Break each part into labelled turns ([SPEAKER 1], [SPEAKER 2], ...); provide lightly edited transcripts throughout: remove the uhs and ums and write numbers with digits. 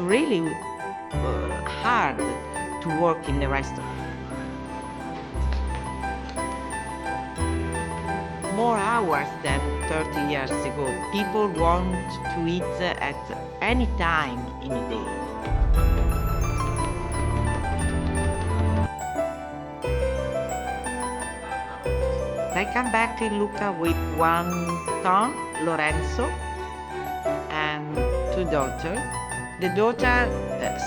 [SPEAKER 1] really hard to work in the restaurant. More hours than 30 years ago. People want to eat at any time in a day. I come back in Lucca with one son, Lorenzo, and two daughters. The daughter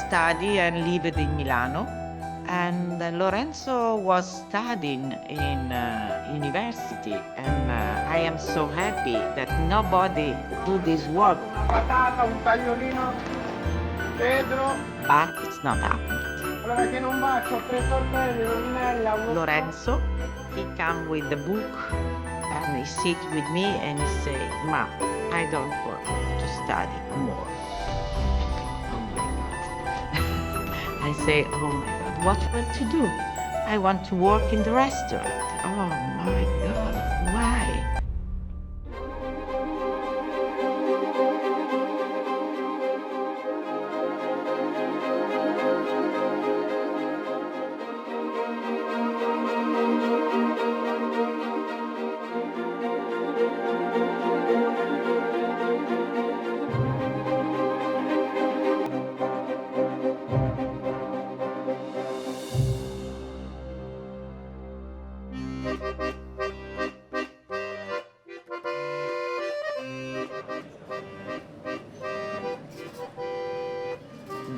[SPEAKER 1] studied and lived in Milano, and Lorenzo was studying in university, and I am so happy that nobody do this work.
[SPEAKER 2] Patata, un tagliolino, Pedro.
[SPEAKER 1] But it's not happening.
[SPEAKER 2] Allora che non faccio 3 tortelli, rovinella,
[SPEAKER 1] Lorenzo, he come with the book and he sit with me and he say, Mom, I don't want to study more. Oh my God. I say, oh my God, what want to do? I want to work in the restaurant. Oh my God, why?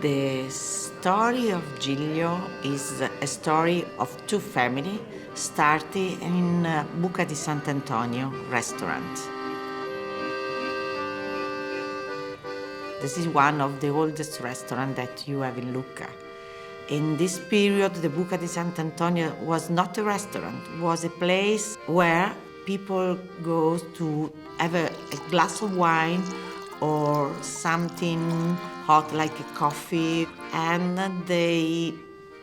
[SPEAKER 1] The story of Giglio is a story of two families starting in Buca di Sant'Antonio restaurant. This is one of the oldest restaurants that you have in Lucca. In this period, the Buca di Sant'Antonio was not a restaurant, it was a place where people go to have a glass of wine or something hot like a coffee, and they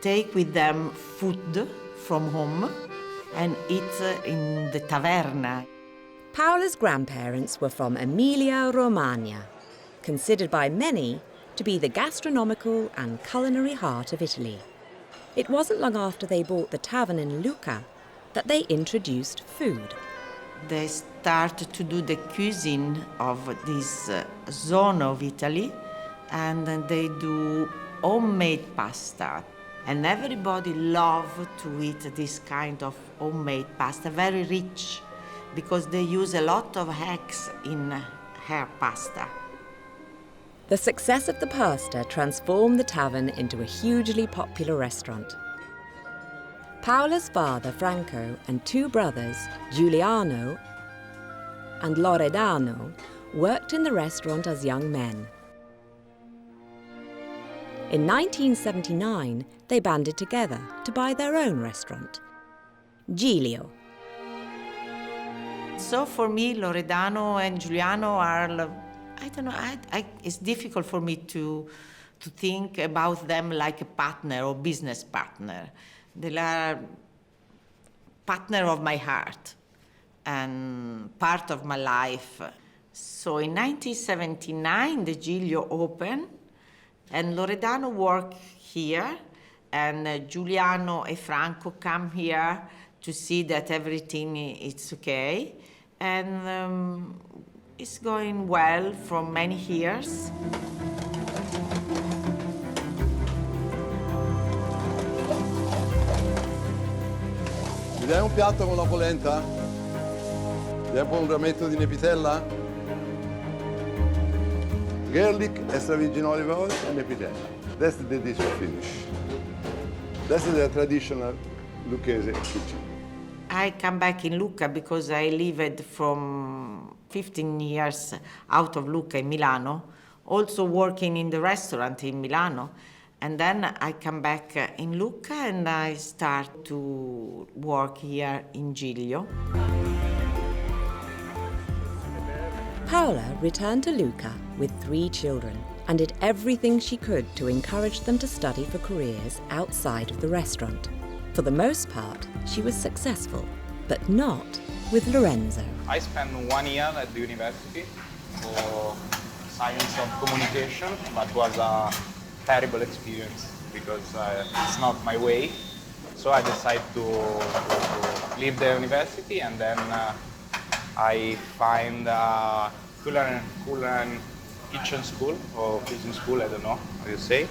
[SPEAKER 1] take with them food from home and eat in the taverna.
[SPEAKER 3] Paola's grandparents were from Emilia-Romagna, considered by many to be the gastronomical and culinary heart of Italy. It wasn't long after they bought the tavern in Lucca that they introduced food.
[SPEAKER 1] They start to do the cuisine of this zone of Italy, and they do homemade pasta. And everybody loves to eat this kind of homemade pasta, very rich, because they use a lot of eggs in her pasta.
[SPEAKER 3] The success of the pasta transformed the tavern into a hugely popular restaurant. Paola's father, Franco, and two brothers, Giuliano and Loredano, worked in the restaurant as young men. In 1979, they banded together to buy their own restaurant, Giglio.
[SPEAKER 1] So for me, Loredano and Giuliano are, I don't know, it's difficult for me to think about them like a partner or business partner. They are partner of my heart and part of my life. So in 1979, the Giglio opened, and Loredano worked here, and Giuliano and Franco come here to see that everything is okay. And it's going well for many years.
[SPEAKER 4] Mi dai un piatto con la polenta? Mi dai un rametto di nepitella? Garlic, extra virgin olive oil, and nepitella. That's the dish finish. That's the traditional Lucchese kitchen.
[SPEAKER 1] I come back in Lucca because I lived from 15 years out of Lucca in Milano, also working in the restaurant in Milano. And then I come back in Lucca and I start to work here in Giglio.
[SPEAKER 3] Paola returned to Lucca with 3 children and did everything she could to encourage them to study for careers outside of the restaurant. For the most part, she was successful, but not with Lorenzo.
[SPEAKER 5] I spent 1 year at the university for science of communication, but was a terrible experience because it's not my way. So I decided to leave the university, and then I find a culinary kitchen school or cuisine school, I don't know how you say.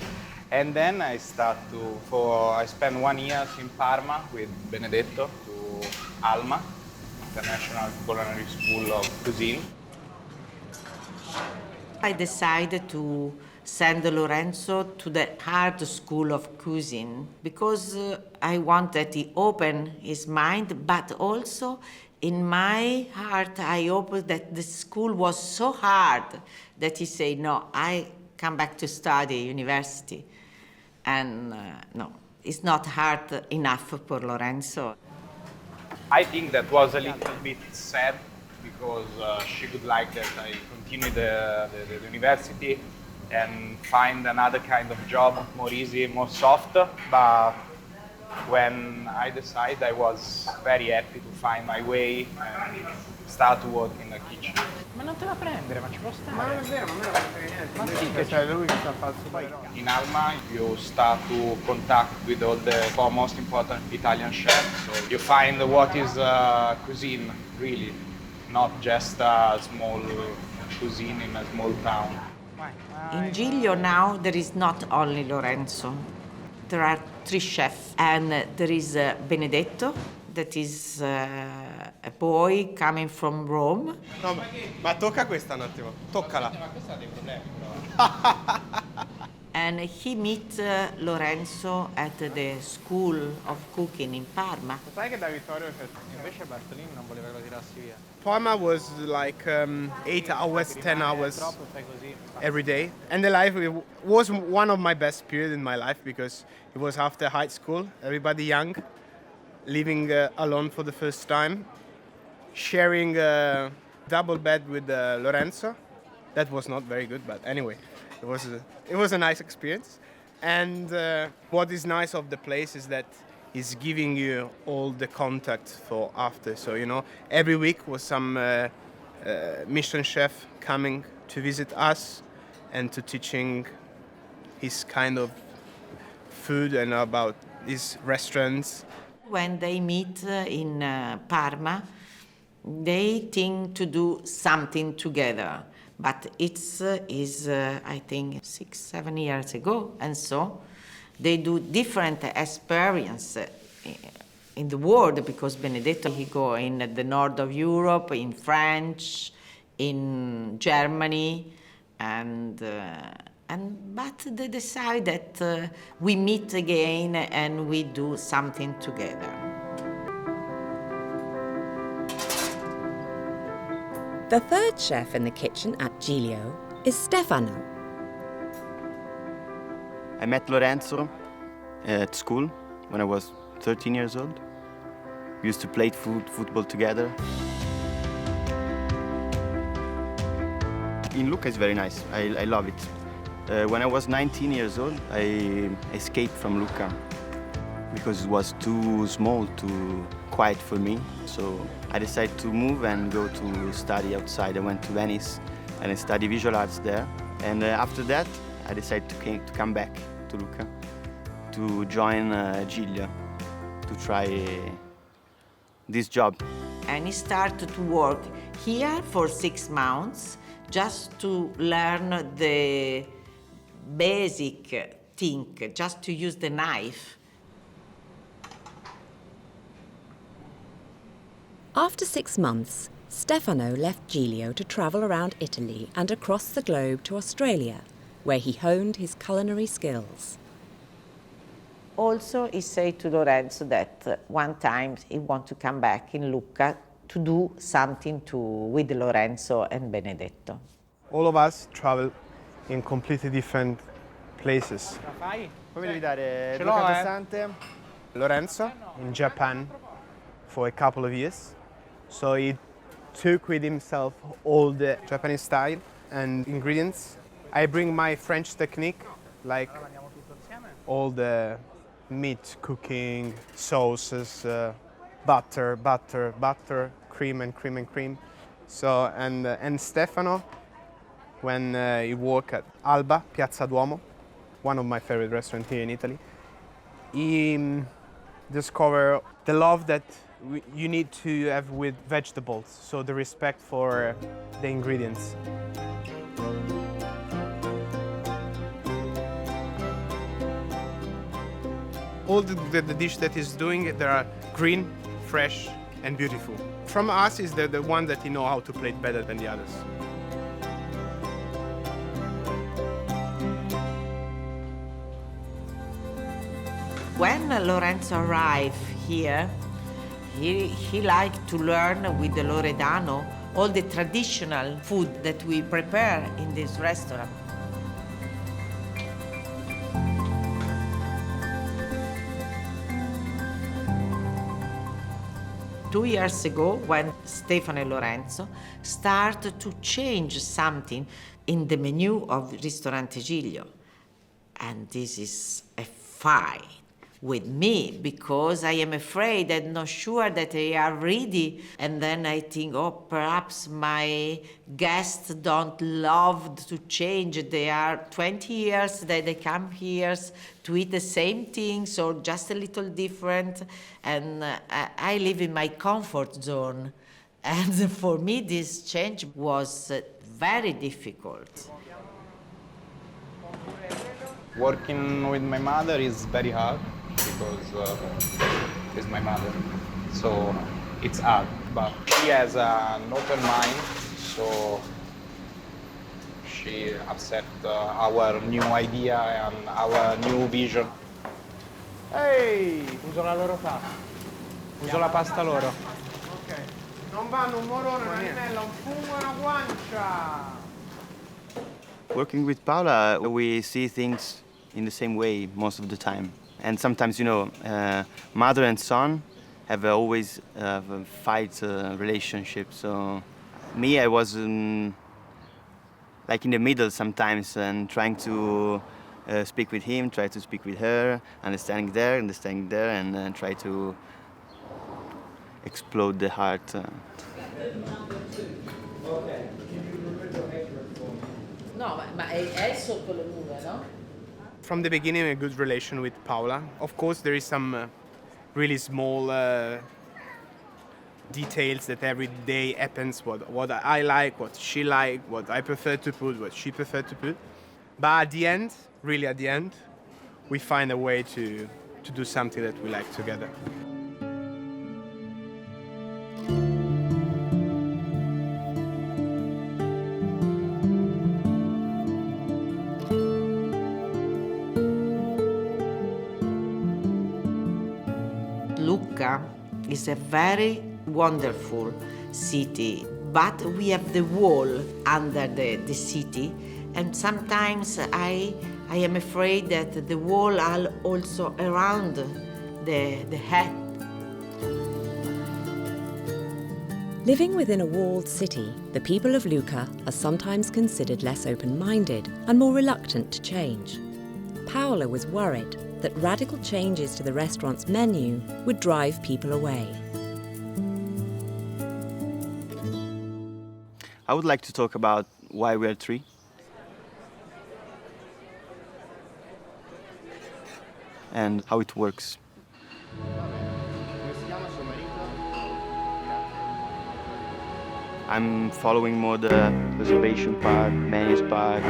[SPEAKER 5] And then I spent 1 year in Parma with Benedetto to Alma, International Culinary School of Cuisine.
[SPEAKER 1] I decided to send Lorenzo to the hard school of cuisine because I wanted to open his mind, but also in my heart I hoped that the school was so hard that he said, no, I come back to study university. And no, it's not hard enough for Lorenzo.
[SPEAKER 5] I think that was a little bit sad because she would like that I continue the university and find another kind of job, more easy, more soft. But when I decided, I was very happy to find my way and start to work in the kitchen.
[SPEAKER 6] Ma non te la prendere, ma ci può stare.
[SPEAKER 2] Ma non è vero, non me la frega niente.
[SPEAKER 6] Ma sì,
[SPEAKER 2] Invece c'è lui che sta a fare il suo
[SPEAKER 5] In Alma, you start to contact with all the most important Italian chefs. So you find what is cuisine, really, not just a small cuisine in a small town.
[SPEAKER 1] In Giglio now there is not only Lorenzo. There are 3 chefs, and there is Benedetto, that is a boy coming from Rome.
[SPEAKER 7] No, ma tocca questa un attimo, toccala.
[SPEAKER 6] Ma questo ha dei problemi però.
[SPEAKER 1] And he met Lorenzo at the School of Cooking in Parma.
[SPEAKER 2] Sai che da Vittorio c'è...
[SPEAKER 6] Invece Bartolini non voleva che lo tirassi via.
[SPEAKER 2] Parma was like 8 hours, 10 hours
[SPEAKER 6] Troppo fai così.
[SPEAKER 2] every day. And the life was one of my best periods in my life because it was after high school, everybody young, living alone for the first time, sharing a double bed with Lorenzo. That was not very good, but anyway, it was a nice experience. And what is nice of the place is that it's giving you all the contact for after. So, you know, every week was some Michelin chef coming to visit us and to teaching his kind of food and about his restaurants.
[SPEAKER 1] When they meet in Parma, they think to do something together. But it is, I think, 6-7 years ago, and so they do different experience in the world because Benedetto, he go in the north of Europe, in France, in Germany, but they decide that we meet again and we do something together.
[SPEAKER 3] The third chef in the kitchen at Giglio is Stefano.
[SPEAKER 8] I met Lorenzo at school when I was 13 years old. We used to play football together. In Lucca it's very nice. I love it. When I was 19 years old, I escaped from Lucca because it was too small, too quiet for me. So I decided to move and go to study outside. I went to Venice and I studied visual arts there. And after that, I decided to come back to Lucca to join Giglio to try this job.
[SPEAKER 1] And he started to work here for 6 months just to learn the basic thing, just to use the knife.
[SPEAKER 3] After 6 months, Stefano left Giglio to travel around Italy and across the globe to Australia, where he honed his culinary skills.
[SPEAKER 1] Also, he said to Lorenzo that one time he want to come back in Lucca to do something with Lorenzo and Benedetto.
[SPEAKER 2] All of us travel in completely different places.
[SPEAKER 6] La fai?
[SPEAKER 7] Poi mi devi dare
[SPEAKER 6] Ce
[SPEAKER 7] due
[SPEAKER 6] l'ho,
[SPEAKER 7] calzante.
[SPEAKER 2] Lorenzo in Japan for a couple of years. So he took with himself all the Japanese style and ingredients. I bring my French technique, like all the meat cooking, sauces, butter, cream and cream. So and Stefano when he worked at Alba, Piazza Duomo, one of my favorite restaurants here in Italy. He discovered the love that you need to have with vegetables, so the respect for the ingredients. All the dish that he's doing, they are green, fresh, and beautiful. From us, is the one that he know how to plate better than the others.
[SPEAKER 1] When Lorenzo arrived here, he liked to learn with the Loredano all the traditional food that we prepare in this restaurant. Two years ago, when Stefano and Lorenzo started to change something in the menu of Ristorante Giglio. And this is a fight with me because I am afraid and not sure that they are ready. And then I think, oh, perhaps my guests don't love to change. They are 20 years that they come here to eat the same things or just a little different. And I live in my comfort zone. And for me, this change was very difficult.
[SPEAKER 5] Working with my mother is very hard because she's my mother, so it's hard. But she has an open mind, so she accepts our new idea and our new vision.
[SPEAKER 6] Ehi, uso la loro pasta. Uso la pasta loro.
[SPEAKER 2] Ok. Non vanno un morone, una limella, un fungo e una guancia.
[SPEAKER 8] Working with Paola, we see things in the same way most of the time. And sometimes, you know, mother and son have always a fight relationship. So me, I was like in the middle sometimes and trying to speak with him, try to speak with her, understanding there, and try to explode the heart.
[SPEAKER 1] No, ma è sotto le mura, no?
[SPEAKER 2] From the beginning, a good relation with Paola. Of course, there is some really small details that every day happens, what I like, what she like, what I prefer to put, what she prefer to put. But at the end, really at the end, we find a way to do something that we like together.
[SPEAKER 1] Lucca is a very wonderful city, but we have the wall under the city, and sometimes I am afraid that the wall are also around the head.
[SPEAKER 3] Living within a walled city, the people of Lucca are sometimes considered less open-minded and more reluctant to change. Paola was worried that radical changes to the restaurant's menu would drive people away.
[SPEAKER 8] I would like to talk about why we are three. And how it works. I'm following more the reservation part, menus part.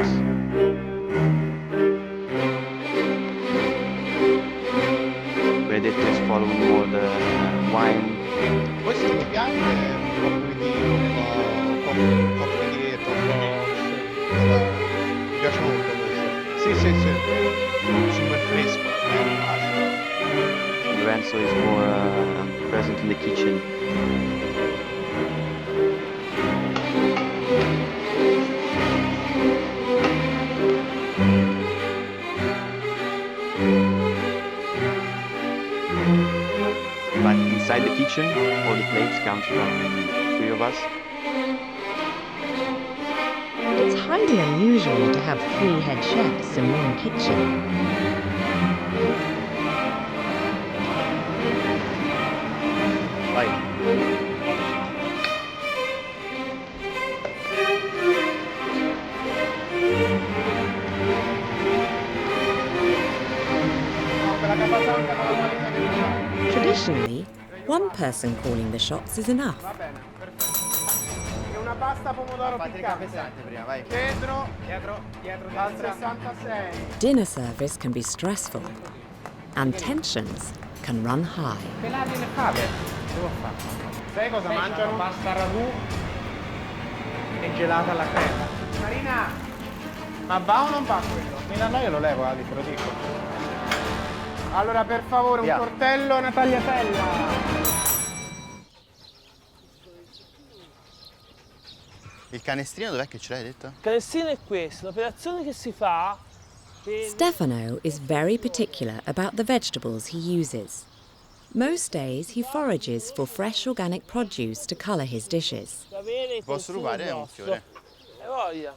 [SPEAKER 8] Benedetto is following more the wine.
[SPEAKER 7] Questo ti piace? Un po' più dietro, mi piace molto questo. Sì, sì, sì. Super fresco, mi piace.
[SPEAKER 8] Lorenzo is more present in the kitchen. But inside the kitchen, all the plates come from three of us.
[SPEAKER 9] It's highly unusual to have 3 head chefs in one kitchen.
[SPEAKER 3] one person calling the shots is enough.
[SPEAKER 2] Va bene, perfetto. E una pasta pomodoro piccante.
[SPEAKER 8] prima, vai.
[SPEAKER 2] Dietro al 66.
[SPEAKER 3] Dinner service can be stressful, and tensions can run high.
[SPEAKER 6] Pelati le fave. Devo fare.
[SPEAKER 2] Sai cosa mangiano?
[SPEAKER 6] Pasta ragù e gelata alla crema.
[SPEAKER 2] Marina, ma va o non va quello?
[SPEAKER 6] No, io lo levo, Ali, te lo dico.
[SPEAKER 2] Allora, per favore, un tortello e una tagliatella.
[SPEAKER 8] Il canestrino dov'è che ce l'hai detto?
[SPEAKER 10] Il canestrino è questo, l'operazione che si fa per...
[SPEAKER 3] Stefano is very particular about the vegetables he uses. Most days he forages for fresh organic produce to colour his dishes.
[SPEAKER 10] avere il
[SPEAKER 8] Posso
[SPEAKER 10] consumo
[SPEAKER 8] rubare un
[SPEAKER 10] grosso.
[SPEAKER 8] fiore?
[SPEAKER 10] Voglia.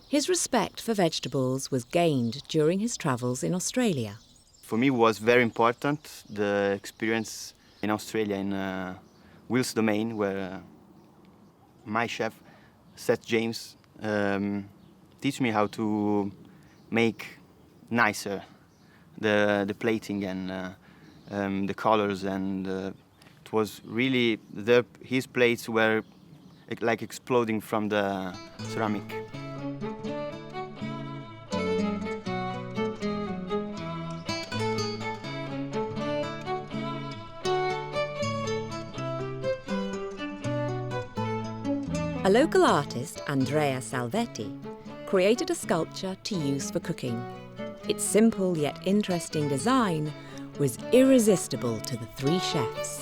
[SPEAKER 3] His respect for vegetables was gained during his travels in Australia.
[SPEAKER 8] For me, it was very important the experience in Australia in Will's Domain, where my chef, Seth James, teach me how to make nicer the plating and the colors, and it was really his plates were like exploding from the ceramic.
[SPEAKER 3] A local artist, Andrea Salvetti, created a sculpture to use for cooking. Its simple yet interesting design was irresistible to the three chefs.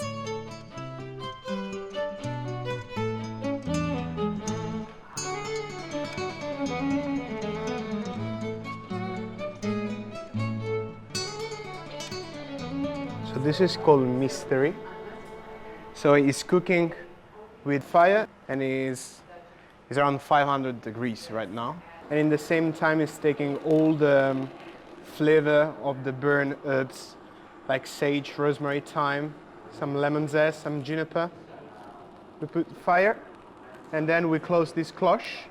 [SPEAKER 2] So this is called mystery. So it's cooking with fire and is around 500 degrees right now. And in the same time it's taking all the flavor of the burnt herbs like sage, rosemary, thyme, some lemon zest, some juniper. We put fire and then we close this cloche,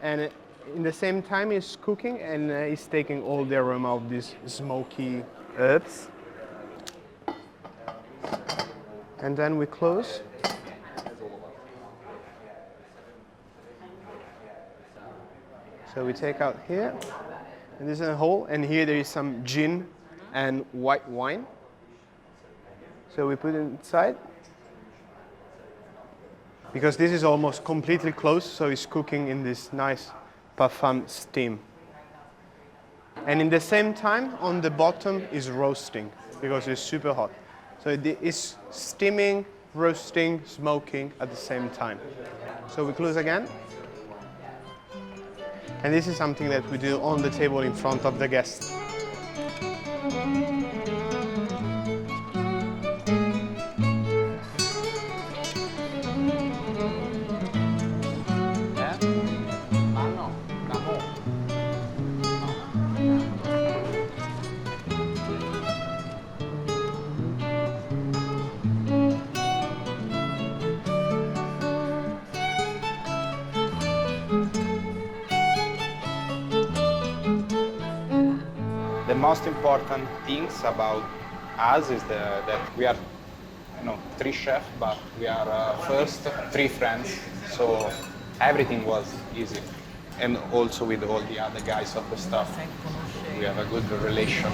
[SPEAKER 2] and in the same time it's cooking and it's taking all the aroma of these smoky herbs. And then we close. So we take out here, and this is a hole, and here there is some gin and white wine. So we put it inside. Because this is almost completely closed, so it's cooking in this nice parfum steam. And in the same time, on the bottom is roasting, because it's super hot. So it is steaming, roasting, smoking at the same time. So we close again. And this is something that we do on the table in front of the guests.
[SPEAKER 5] The most important things about us is that we are, three chefs, but we are first three friends, so everything was easy. And also with all the other guys of the staff, we have a good relation.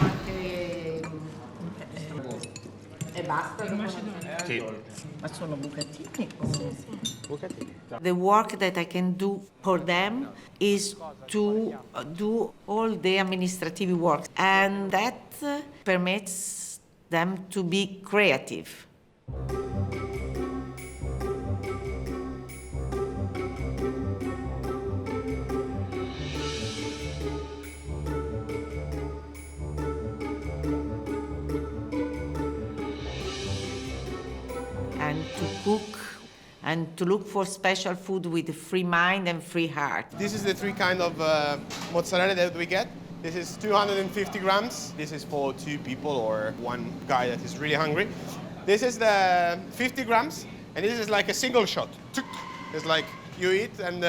[SPEAKER 1] E basta?
[SPEAKER 7] Sì.
[SPEAKER 1] Ma sono bucatini? The work that I can do for them is to do all the administrative work, and that permits them to be creative. And to cook and to look for special food with a free mind and free heart.
[SPEAKER 2] This is the three kind of mozzarella that we get. This is 250 grams. This is for two people or one guy that is really hungry. This is the 50 grams, and this is like a single shot. It's like you eat, and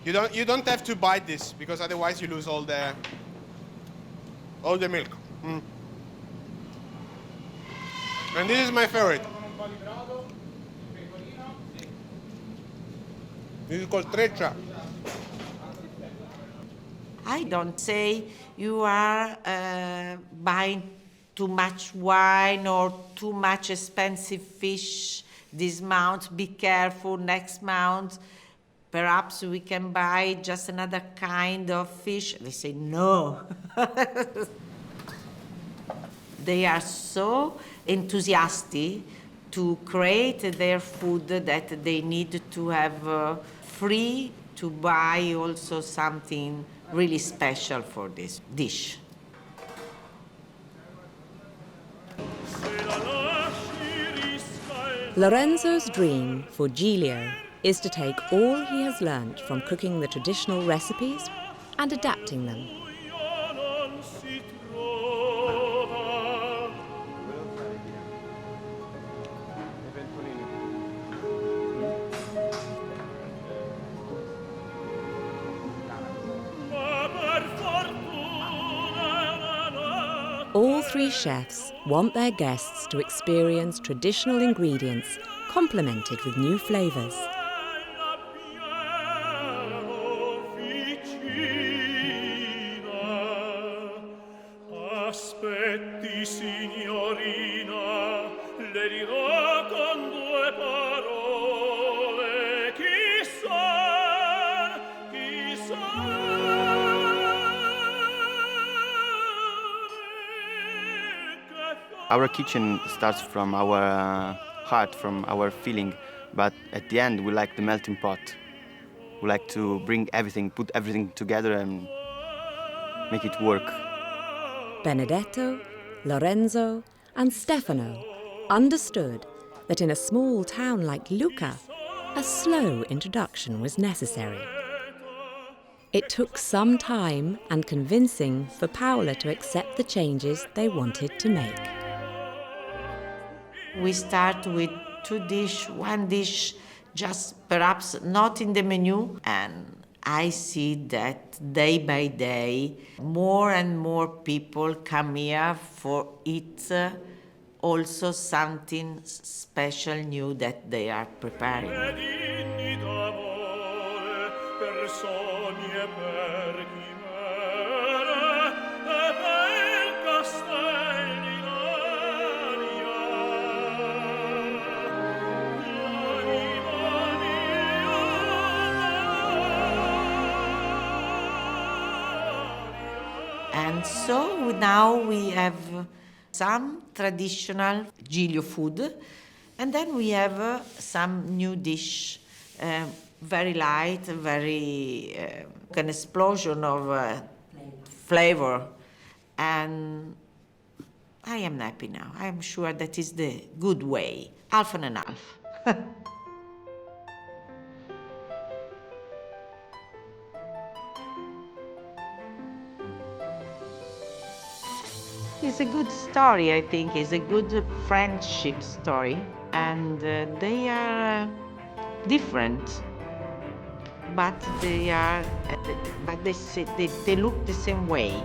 [SPEAKER 2] you don't have to bite this, because otherwise you lose all the milk. And this is my favorite. This is called treccia.
[SPEAKER 1] I don't say you are buying too much wine or too much expensive fish this month, be careful next month. Perhaps we can buy just another kind of fish. They say no. They are so enthusiastic to create their food that they need to have free to buy also something really special for this dish.
[SPEAKER 3] Lorenzo's dream for Giglio is to take all he has learnt from cooking the traditional recipes and adapting them. All three chefs want their guests to experience traditional ingredients complemented with new flavours.
[SPEAKER 11] Aspetti, signorina, le dirò con due parole. Chi son, chi son.
[SPEAKER 8] Our kitchen starts from our heart, from our feeling, but at the end we like the melting pot. We like to bring everything, put everything together and make it work.
[SPEAKER 3] Benedetto, Lorenzo, and Stefano understood that in a small town like Lucca, a slow introduction was necessary. It took some time and convincing for Paola to accept the changes they wanted to make.
[SPEAKER 1] We start with one dish, just perhaps not in the menu, and I see that day by day, more and more people come here for eat also something special new that they are preparing. And so now we have some traditional Giglio food, and then we have some new dish, very light, very an explosion of flavor. And I am happy now. I am sure that is the good way, half and half. It's a good story, I think. It's a good friendship story. And they are different, but they look the same way.